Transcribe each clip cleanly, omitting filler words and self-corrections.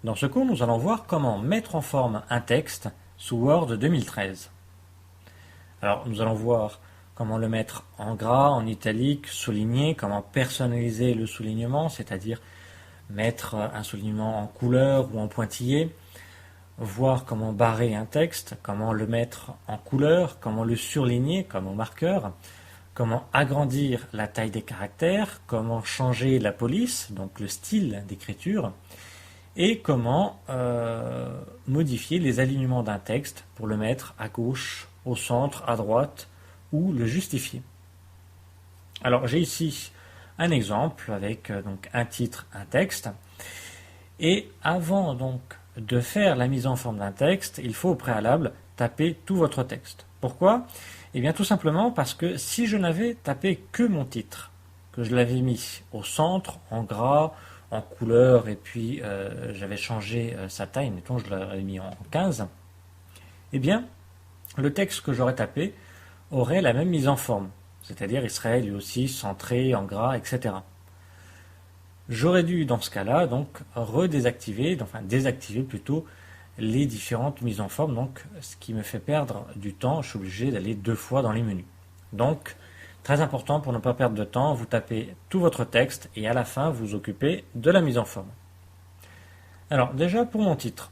Dans ce cours, nous allons voir comment mettre en forme un texte sous Word 2013. Alors, nous allons voir comment le mettre en gras, en italique, souligné, comment personnaliser le soulignement, c'est-à-dire mettre un soulignement en couleur ou en pointillé, voir comment barrer un texte, comment le mettre en couleur, comment le surligner comme au marqueur, comment agrandir la taille des caractères, comment changer la police, donc le style d'écriture, et comment modifier les alignements d'un texte pour le mettre à gauche, au centre, à droite, ou le justifier. Alors j'ai ici un exemple avec donc un titre, un texte, et avant donc de faire la mise en forme d'un texte, il faut au préalable taper tout votre texte. Pourquoi ? Eh bien tout simplement parce que si je n'avais tapé que mon titre, que je l'avais mis au centre, en gras, en couleur, et puis j'avais changé sa taille, mettons je l'avais mis en 15, eh bien le texte que j'aurais tapé aurait la même mise en forme, c'est-à-dire il serait lui aussi centré, en gras, etc. J'aurais dû dans ce cas-là donc désactiver plutôt les différentes mises en forme, donc ce qui me fait perdre du temps, je suis obligé d'aller 2 fois dans les menus. Donc, très important pour ne pas perdre de temps, vous tapez tout votre texte et à la fin vous vous occupez de la mise en forme. Alors déjà pour mon titre,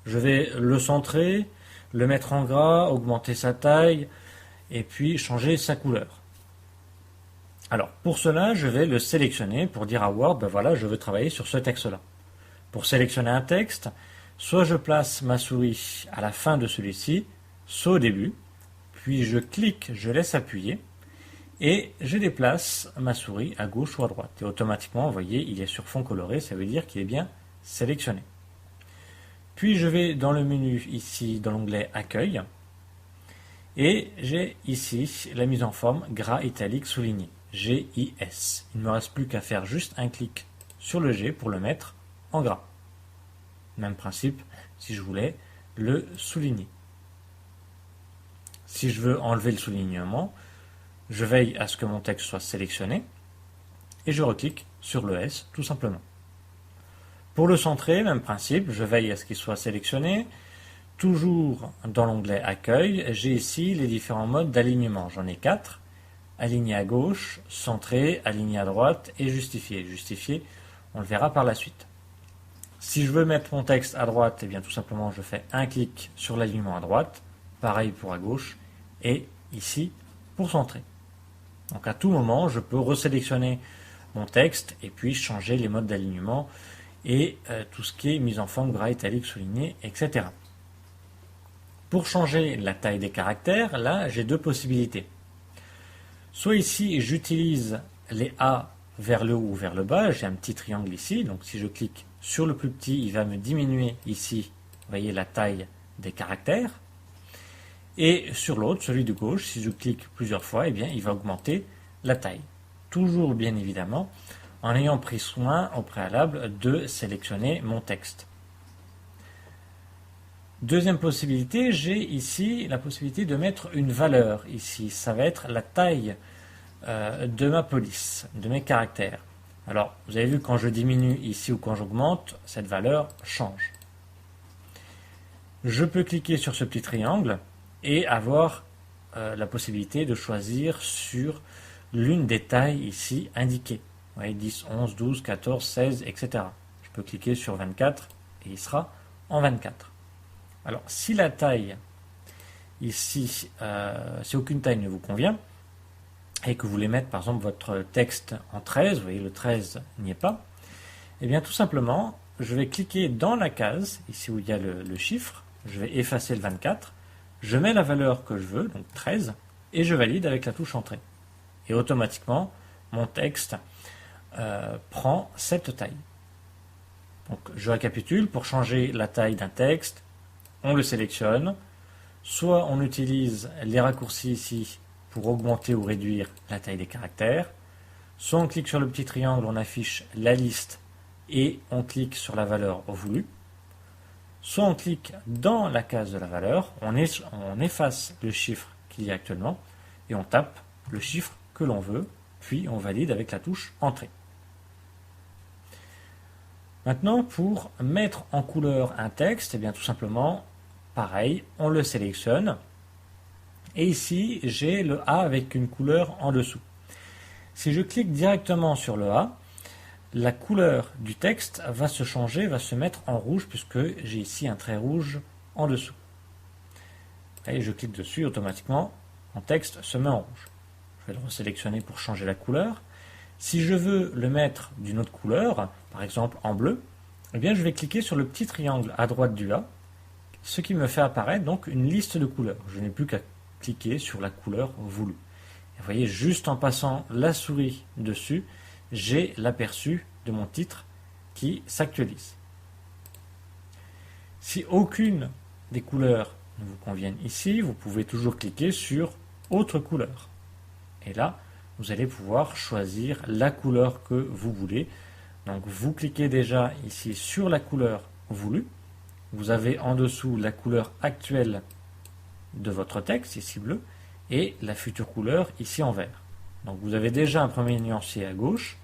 je vais le centrer, le mettre en gras, augmenter sa taille et puis changer sa couleur. Alors pour cela, je vais le sélectionner pour dire à Word, ben voilà, je veux travailler sur ce texte-là. Pour sélectionner un texte, soit je place ma souris à la fin de celui-ci, soit au début, puis je clique, je laisse appuyer, et je déplace ma souris à gauche ou à droite. Et automatiquement, vous voyez, il est sur fond coloré, ça veut dire qu'il est bien sélectionné. Puis je vais dans le menu ici, dans l'onglet Accueil, et j'ai ici la mise en forme gras italique souligné, GIS. Il ne me reste plus qu'à faire juste un clic sur le G pour le mettre en gras. Même principe si je voulais le souligner. Si je veux enlever le soulignement, je veille à ce que mon texte soit sélectionné et je reclique sur le S tout simplement. Pour le centrer, même principe, je veille à ce qu'il soit sélectionné. Toujours dans l'onglet Accueil, j'ai ici les différents modes d'alignement. J'en ai 4. Aligné à gauche, centré, aligné à droite et justifié. Justifié, on le verra par la suite. Si je veux mettre mon texte à droite, eh bien tout simplement je fais un clic sur l'alignement à droite, pareil pour à gauche, et ici pour centrer. Donc à tout moment, je peux resélectionner mon texte et puis changer les modes d'alignement et tout ce qui est mise en forme, gras, italique, souligné, etc. Pour changer la taille des caractères, là j'ai 2 possibilités. Soit ici j'utilise les A vers le haut ou vers le bas, j'ai un petit triangle ici, donc si je clique sur le plus petit, il va me diminuer ici, vous voyez la taille des caractères. Et sur l'autre, celui de gauche, si je clique plusieurs fois, eh bien, il va augmenter la taille. Toujours bien évidemment, en ayant pris soin au préalable de sélectionner mon texte. Deuxième possibilité, j'ai ici la possibilité de mettre une valeur ici. Ça va être la taille de ma police, de mes caractères. Alors, vous avez vu, quand je diminue ici ou quand j'augmente, cette valeur change. Je peux cliquer sur ce petit triangle et avoir la possibilité de choisir sur l'une des tailles ici indiquées. Vous voyez, 10, 11, 12, 14, 16, etc. Je peux cliquer sur 24 et il sera en 24. Alors, si la taille ici, si aucune taille ne vous convient, et que vous voulez mettre par exemple votre texte en 13, vous voyez le 13 n'y est pas, et bien tout simplement, je vais cliquer dans la case, ici où il y a le chiffre, je vais effacer le 24, je mets la valeur que je veux, donc 13, et je valide avec la touche Entrée. Et automatiquement, mon texte prend cette taille. Donc je récapitule, pour changer la taille d'un texte, on le sélectionne, soit on utilise les raccourcis ici pour augmenter ou réduire la taille des caractères, soit on clique sur le petit triangle, on affiche la liste et on clique sur la valeur voulue, soit on clique dans la case de la valeur, on efface le chiffre qu'il y a actuellement et on tape le chiffre que l'on veut, puis on valide avec la touche Entrée. Maintenant, pour mettre en couleur un texte, eh bien tout simplement, pareil, on le sélectionne. Et ici, j'ai le A avec une couleur en dessous. Si je clique directement sur le A, la couleur du texte va se changer, va se mettre en rouge, puisque j'ai ici un trait rouge en dessous. Et je clique dessus, automatiquement, mon texte se met en rouge. Je vais le resélectionner pour changer la couleur. Si je veux le mettre d'une autre couleur, par exemple en bleu, eh bien je vais cliquer sur le petit triangle à droite du A, ce qui me fait apparaître donc une liste de couleurs. Je n'ai plus qu'à cliquer sur la couleur voulue. Et vous voyez, juste en passant la souris dessus, j'ai l'aperçu de mon titre qui s'actualise. Si aucune des couleurs ne vous conviennent ici, vous pouvez toujours cliquer sur autre couleur. Et là, vous allez pouvoir choisir la couleur que vous voulez. Donc vous cliquez déjà ici sur la couleur voulue. Vous avez en dessous la couleur actuelle de votre texte, ici bleu, et la future couleur ici en vert. Donc vous avez déjà un premier nuancier à gauche,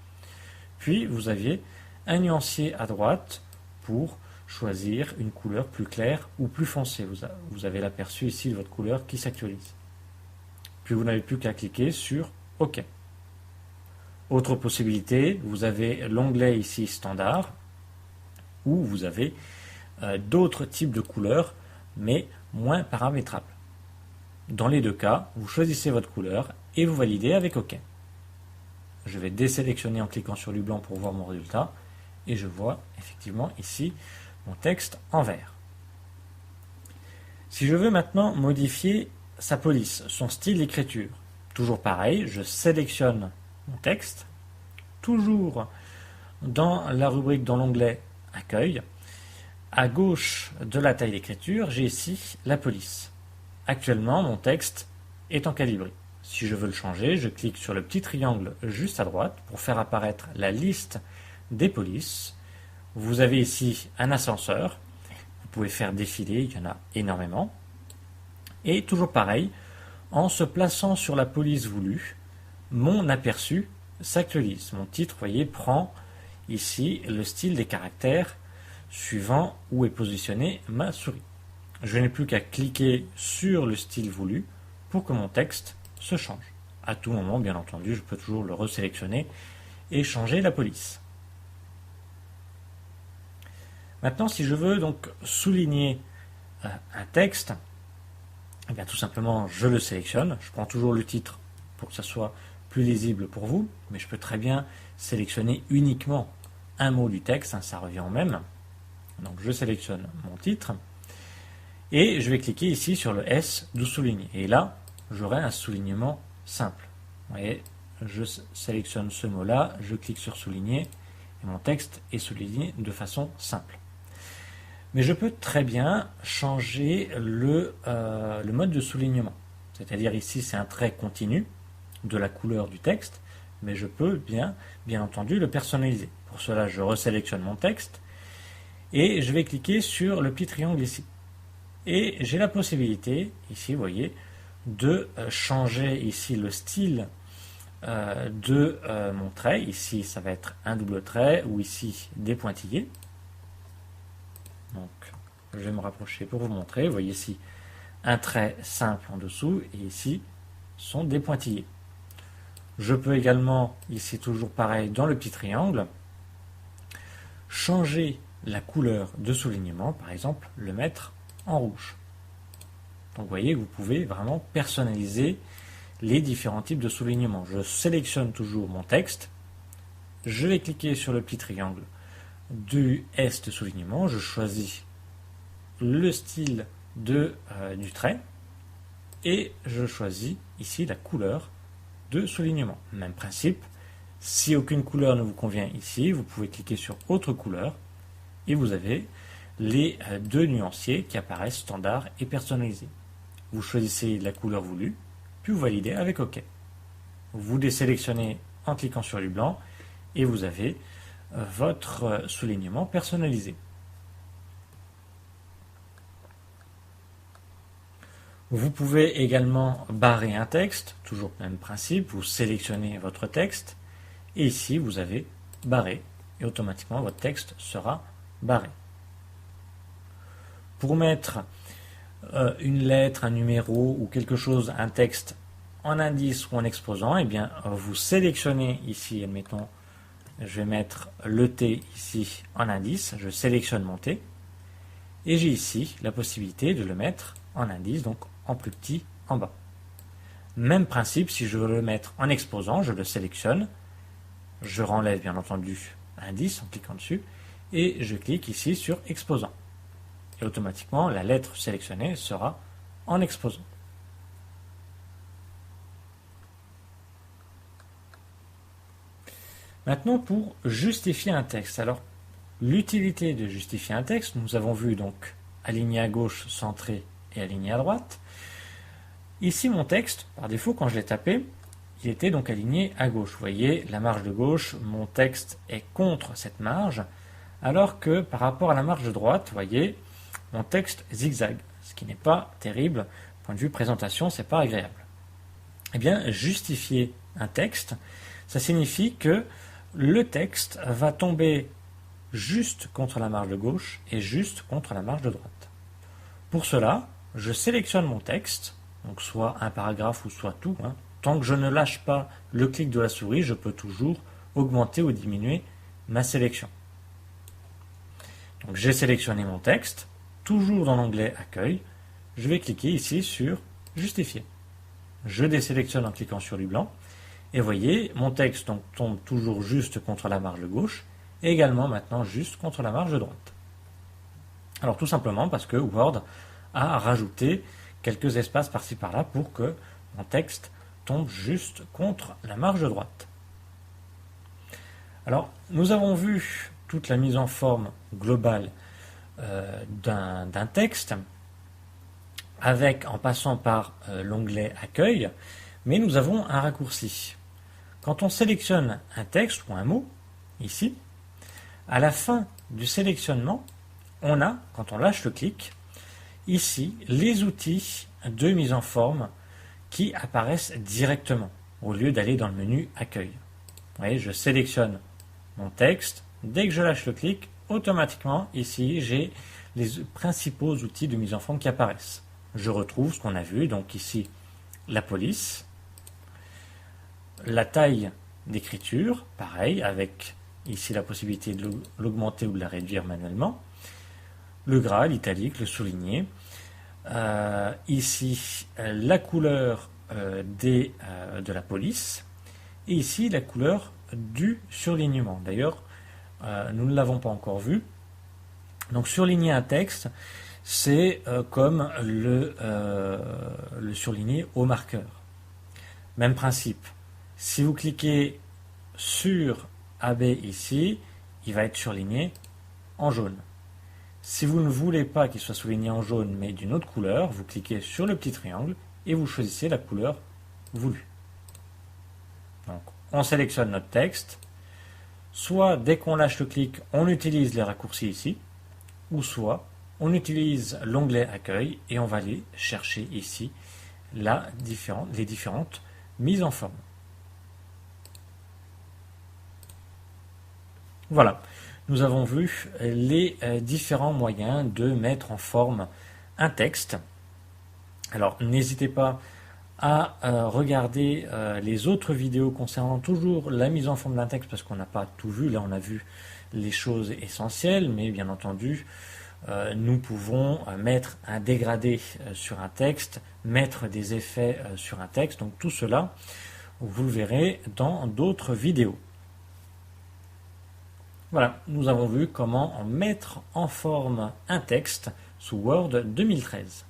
puis vous aviez un nuancier à droite pour choisir une couleur plus claire ou plus foncée. Vous avez l'aperçu ici de votre couleur qui s'actualise. Puis vous n'avez plus qu'à cliquer sur OK. Autre possibilité, vous avez l'onglet ici standard, où vous avez d'autres types de couleurs, mais moins paramétrables. Dans les deux cas, vous choisissez votre couleur et vous validez avec OK. Je vais désélectionner en cliquant sur du blanc pour voir mon résultat, et je vois effectivement ici mon texte en vert. Si je veux maintenant modifier sa police, son style d'écriture, toujours pareil, je sélectionne mon texte, toujours dans la rubrique, dans l'onglet Accueil. À gauche de la taille d'écriture, j'ai ici la police. Actuellement, mon texte est en calibri. Si je veux le changer, je clique sur le petit triangle juste à droite pour faire apparaître la liste des polices. Vous avez ici un ascenseur. Vous pouvez faire défiler, il y en a énormément. Et toujours pareil, en se plaçant sur la police voulue, mon aperçu s'actualise. Mon titre, vous voyez, prend ici le style des caractères suivant où est positionnée ma souris. Je n'ai plus qu'à cliquer sur le style voulu pour que mon texte se change. À tout moment, bien entendu, je peux toujours le resélectionner et changer la police. Maintenant, si je veux donc souligner un texte, eh bien, tout simplement, je le sélectionne. Je prends toujours le titre pour que ça soit plus lisible pour vous, mais je peux très bien sélectionner uniquement un mot du texte, ça revient au même. Donc je sélectionne mon titre et je vais cliquer ici sur le S d'où souligner. Et là, j'aurai un soulignement simple. Vous voyez, je sélectionne ce mot-là, je clique sur souligner et mon texte est souligné de façon simple. Mais je peux très bien changer le mode de soulignement. C'est-à-dire ici, c'est un trait continu de la couleur du texte, mais je peux bien entendu le personnaliser. Pour cela, je resélectionne mon texte et je vais cliquer sur le petit triangle ici. Et j'ai la possibilité, ici, vous voyez, de changer ici le style de mon trait. Ici, ça va être un double trait ou ici des pointillés. Donc, je vais me rapprocher pour vous montrer. Vous voyez ici un trait simple en dessous et ici sont des pointillés. Je peux également, ici toujours pareil, dans le petit triangle, changer la couleur de soulignement, par exemple le mettre en rouge. Donc vous voyez que vous pouvez vraiment personnaliser les différents types de soulignement. Je sélectionne toujours mon texte, je vais cliquer sur le petit triangle du S de soulignement, je choisis le style du trait et je choisis ici la couleur de soulignement. Même principe, si aucune couleur ne vous convient ici, vous pouvez cliquer sur autre couleur et vous avez les deux nuanciers qui apparaissent standard et personnalisés. Vous choisissez la couleur voulue, puis vous validez avec OK. Vous désélectionnez en cliquant sur du blanc et vous avez votre soulignement personnalisé. Vous pouvez également barrer un texte, toujours le même principe, vous sélectionnez votre texte et ici vous avez barré et automatiquement votre texte sera barré. Pour mettre une lettre, un numéro ou quelque chose, un texte en indice ou en exposant, eh bien vous sélectionnez ici, admettons, je vais mettre le T ici en indice, je sélectionne mon T et j'ai ici la possibilité de le mettre en indice, donc en plus petit en bas. Même principe, si je veux le mettre en exposant, je le sélectionne, je renlève bien entendu indice en cliquant dessus et je clique ici sur exposant. Et automatiquement, la lettre sélectionnée sera en exposant. Maintenant, pour justifier un texte. Alors, l'utilité de justifier un texte, nous avons vu donc aligné à gauche, centré et aligné à droite. Ici, mon texte, par défaut, quand je l'ai tapé, il était donc aligné à gauche. Vous voyez, la marge de gauche, mon texte est contre cette marge, alors que par rapport à la marge de droite, vous voyez, mon texte zigzag, ce qui n'est pas terrible. Point de vue présentation, c'est pas agréable. Eh bien, justifier un texte, ça signifie que le texte va tomber juste contre la marge de gauche et juste contre la marge de droite. Pour cela, je sélectionne mon texte, donc soit un paragraphe ou soit tout. Tant que je ne lâche pas le clic de la souris, je peux toujours augmenter ou diminuer ma sélection. Donc j'ai sélectionné mon texte, toujours dans l'onglet Accueil, je vais cliquer ici sur Justifier. Je désélectionne en cliquant sur du blanc, et vous voyez, mon texte donc, tombe toujours juste contre la marge de gauche, et également maintenant juste contre la marge de droite. Alors tout simplement parce que Word a rajouté quelques espaces par-ci par-là pour que mon texte tombe juste contre la marge de droite. Alors nous avons vu toute la mise en forme globale d'un texte, en passant par l'onglet Accueil, mais nous avons un raccourci. Quand on sélectionne un texte ou un mot, ici, à la fin du sélectionnement, on a, quand on lâche le clic, ici, les outils de mise en forme qui apparaissent directement, au lieu d'aller dans le menu Accueil. Vous voyez, je sélectionne mon texte, dès que je lâche le clic, automatiquement, ici, j'ai les principaux outils de mise en forme qui apparaissent. Je retrouve ce qu'on a vu, donc ici, la police, la taille d'écriture, pareil, avec ici la possibilité de l'augmenter ou de la réduire manuellement, le gras, l'italique, le souligné, ici la couleur de la police, et ici la couleur du surlignement. D'ailleurs, nous ne l'avons pas encore vu. Donc surligner un texte, c'est comme le surligner au marqueur. Même principe. Si vous cliquez sur AB ici, il va être surligné en jaune. Si vous ne voulez pas qu'il soit souligné en jaune mais d'une autre couleur, vous cliquez sur le petit triangle et vous choisissez la couleur voulue. Donc, on sélectionne notre texte. Soit dès qu'on lâche le clic, on utilise les raccourcis ici, ou soit on utilise l'onglet Accueil et on va aller chercher ici les différentes mises en forme. Voilà, nous avons vu les différents moyens de mettre en forme un texte. Alors n'hésitez pas à regarder les autres vidéos concernant toujours la mise en forme d'un texte parce qu'on n'a pas tout vu. Là on a vu les choses essentielles, mais bien entendu nous pouvons mettre un dégradé sur un texte, mettre des effets sur un texte. Donc tout cela, vous le verrez dans d'autres vidéos. Voilà, nous avons vu comment mettre en forme un texte sous Word 2013.